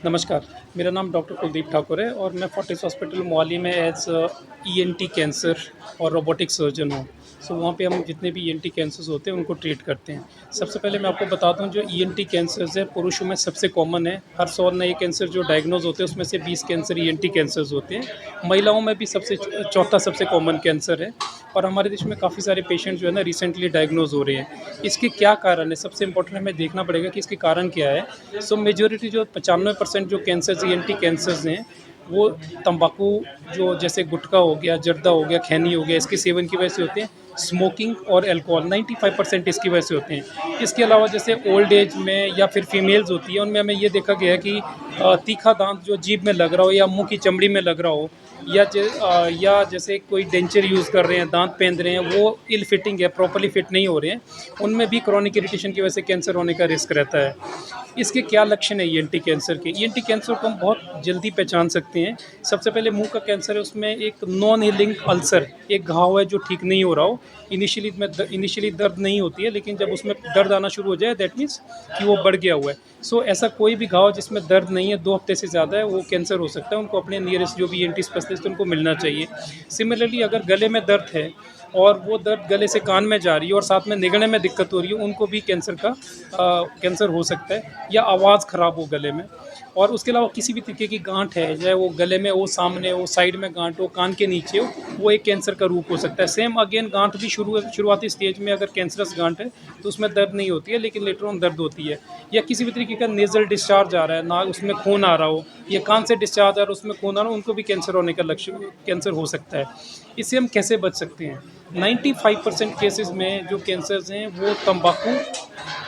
नमस्कार, मेरा नाम डॉक्टर कुलदीप ठाकुर है और मैं फोर्टिस हॉस्पिटल मोहाली में एज़ ईएनटी कैंसर और रोबोटिक सर्जन हूँ। सो वहाँ पे हम जितने भी ईएनटी कैंसर्स होते हैं उनको ट्रीट करते हैं। सबसे पहले मैं आपको बताता हूँ जो ईएनटी कैंसर्स है पुरुषों में सबसे कॉमन है। हर 100 नए कैंसर जो डायग्नोज़ होते हैं उसमें से 20 कैंसर ईएनटी कैंसर्स होते हैं। महिलाओं में भी सबसे चौथा सबसे कॉमन कैंसर है और हमारे देश में काफ़ी सारे पेशेंट जो है ना रिसेंटली डायग्नोज़ हो रहे हैं। इसके क्या कारण है? सबसे इम्पोर्टेंट हमें देखना पड़ेगा कि इसके कारण क्या है। सो मेजॉरिटी जो 95% जो कैंसर्स ईएनटी कैंसर्स हैं वो तंबाकू जो जैसे गुटखा हो गया, जर्दा हो गया, खैनी हो गया, इसके सेवन की वजह से होते हैं। स्मोकिंग और अल्कोहल 95% इसकी वजह से होते हैं। इसके अलावा जैसे ओल्ड एज में या फिर फीमेल्स होती है उनमें हमें ये देखा गया है कि तीखा दांत जो जीभ में लग रहा हो या मुंह की चमड़ी में लग रहा हो या जैसे कोई डेंचर यूज़ कर रहे हैं, दांत पहन रहे हैं, वो इल फिटिंग है, प्रॉपर्ली फिट नहीं हो रहे हैं, उनमें भी क्रॉनिक इरिटेशन की वजह से कैंसर होने का रिस्क रहता है। इसके क्या लक्षण है ईएनटी कैंसर के? ईएनटी कैंसर को हम बहुत जल्दी पहचान सकते हैं। सबसे पहले मुंह का कैंसर है, उसमें एक नॉन हीलिंग अल्सर, एक घाव है जो ठीक नहीं हो रहा हो। इनिशियली दर्द नहीं होती है, लेकिन जब उसमें दर्द आना शुरू हो जाए दैट मीन्स कि वो बढ़ गया हुआ है। सो ऐसा कोई भी घाव जिसमें दर्द नहीं है 2 हफ्ते से ज़्यादा है, वो कैंसर हो सकता है। उनको अपने नियरेस्ट जो भी ईएनटी स्पेशलिस्ट उनको मिलना चाहिए। सिमिलरली अगर गले में दर्द है और वो दर्द गले से कान में जा रही है और साथ में निगलने में दिक्कत हो रही है, उनको भी कैंसर हो सकता है या आवाज़ ख़राब हो गले में। और उसके अलावा किसी भी तरीके की गांठ है, चाहे वो गले में हो, सामने हो, साइड में गांठ हो, कान के नीचे हो, वो एक कैंसर का रूप हो सकता है। सेम अगेन गांठ भी शुरुआती स्टेज में अगर कैंसरस गांठ है तो उसमें दर्द नहीं होती है, लेकिन लेटर ऑन दर्द होती है। या किसी भी तरीके का नेज़ल डिस्चार्ज आ रहा है, नाक उसमें खून आ रहा हो, या कान से डिस्चार्ज आ रहा है उसमें खून आ रहा हो, उनको भी कैंसर होने का लक्षण कैंसर हो सकता है। इससे हम कैसे बच सकते हैं? 95% केसेस में जो कैंसर्स हैं वो तंबाकू,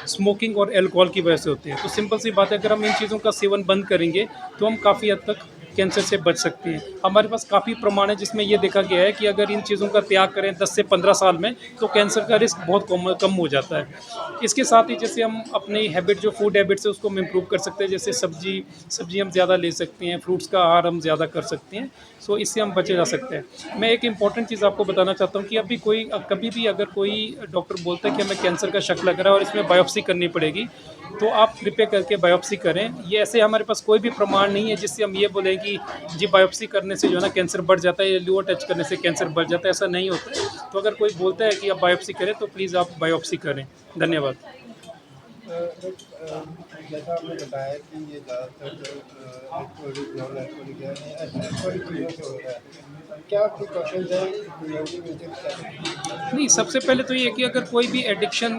स्मोकिंग और अल्कोहल की वजह से होते हैं। तो सिंपल सी बात है, अगर हम इन चीज़ों का सेवन बंद करेंगे तो हम काफ़ी हद तक कैंसर से बच सकते हैं। हमारे पास काफ़ी प्रमाण है जिसमें ये देखा गया है कि अगर इन चीज़ों का त्याग करें 10 से 15 साल में तो कैंसर का रिस्क बहुत कम हो जाता है। इसके साथ ही जैसे हम अपनी हैबिट जो फूड हैबिट्स है उसको हम इम्प्रूव कर सकते हैं। जैसे सब्जी हम ज़्यादा ले सकते हैं, फ्रूट्स का आहार हम ज़्यादा कर सकते हैं। सो इससे हम बचे जा सकते हैं। मैं एक इम्पॉर्टेंट चीज़ आपको बताना चाहता हूँ कि कभी भी अगर कोई डॉक्टर बोलता है कि हमें कैंसर का शक लग रहा है और इसमें बायोप्सी करनी पड़ेगी, तो आप कृपया करके बायोप्सी करें। ये ऐसे हमारे पास कोई भी प्रमाण नहीं है जिससे हम ये बोलें कि जी बायोप्सी करने से जो है ना कैंसर बढ़ जाता है या लिवर टच करने से कैंसर बढ़ जाता है, ऐसा नहीं होता है। तो अगर कोई बोलता है कि आप बायोप्सी करें तो प्लीज़ आप बायोप्सी करें। धन्यवाद। जैसा आपने बताया कि ये ज़्यादातर अल्कोहलिक नॉन अल्कोहलिक है, अल्कोहलिक चीज़ों से होता है। क्या प्रिकॉशंस हैं प्रिवेंटिव मेजर्स क्या नहीं, सबसे पहले तो ये है कि अगर कोई भी एडिक्शन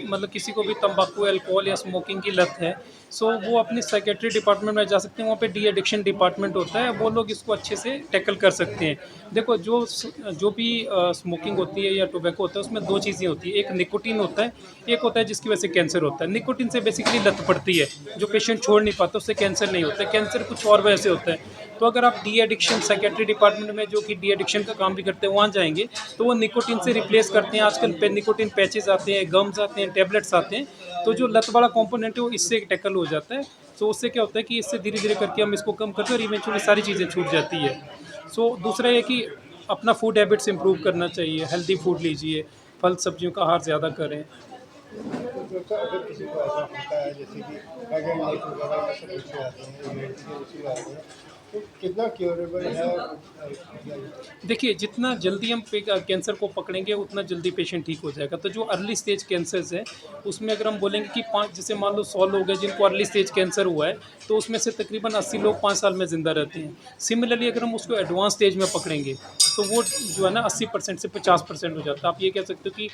मतलब किसी को भी तंबाकू, अल्कोहल या स्मोकिंग की लत है, सो वो अपनी साइकेट्री डिपार्टमेंट में जा सकते हैं। वहाँ पे डी एडिक्शन डिपार्टमेंट होता है, वो लोग इसको अच्छे से टैकल कर सकते हैं। देखो जो भी स्मोकिंग होती है या टोबैको होता है उसमें 2 चीज़ें होती हैं, एक निकोटीन होता है, एक होता है जिसकी वजह से कैंसर होता है। निकोटीन से बेसिकली लत पड़ती है, जो पेशेंट छोड़ नहीं पाता उससे कैंसर नहीं होता है, कैंसर कुछ और वजह से होता है। तो अगर आप डी एडिक्शन साइकेट्री डिपार्टमेंट में जो कि डी एडिक्शन का काम भी करते हैं वहाँ जाएंगे तो वो निकोटीन से रिप्लेस करते हैं। आजकल निकोटीन पैचेस आते हैं, गम्स आते हैं, टैबलेट्स आते हैं, तो जो लत वाला कॉम्पोनेंट है वो इससे टैकल हो जाता है। सो उससे क्या होता है कि इससे धीरे धीरे करके हम इसको कम करते हैं और इवेंचुअली सारी चीज़ें छूट जाती है। सो दूसरा ये कि अपना फूड हैबिट्स इंप्रूव करना चाहिए, हेल्दी फूड लीजिए, फल सब्जियों का आहार ज़्यादा करें। तो दोस्तों अगर किसी को ऐसा होता है जैसे कि अगर लाइफ वगैरह का सब इश्यू आते हैं इम्यूनिटी के इश्यू आते हैं, तो कितना क्योरेबल है देखिए, जितना जल्दी हम कैंसर को पकड़ेंगे उतना जल्दी पेशेंट ठीक हो जाएगा। तो जो अर्ली स्टेज कैंसर्स है उसमें अगर हम बोलेंगे कि 5 जैसे मान लो 100 लोग हैं जिनको अर्ली स्टेज कैंसर हुआ है, तो उसमें से तकरीबन 80 लोग 5 साल में ज़िंदा रहते हैं। सिमिलरली अगर हम उसको एडवांस स्टेज में पकड़ेंगे तो वो जो है ना 80% से 50% हो जाता है। आप ये कह सकते हो कि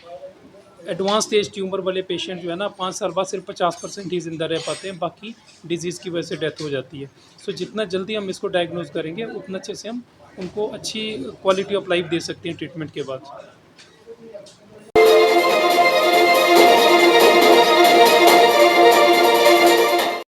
एडवांस स्टेज ट्यूमर वाले पेशेंट जो है ना 5 साल बाद सिर्फ 50% ही ज़िंदा रह पाते हैं, बाकी डिजीज़ की वजह से डेथ हो जाती है। सो जितना जल्दी हम इसको डायग्नोज करेंगे उतना अच्छे से हम उनको अच्छी क्वालिटी ऑफ लाइफ दे सकते हैं ट्रीटमेंट के बाद।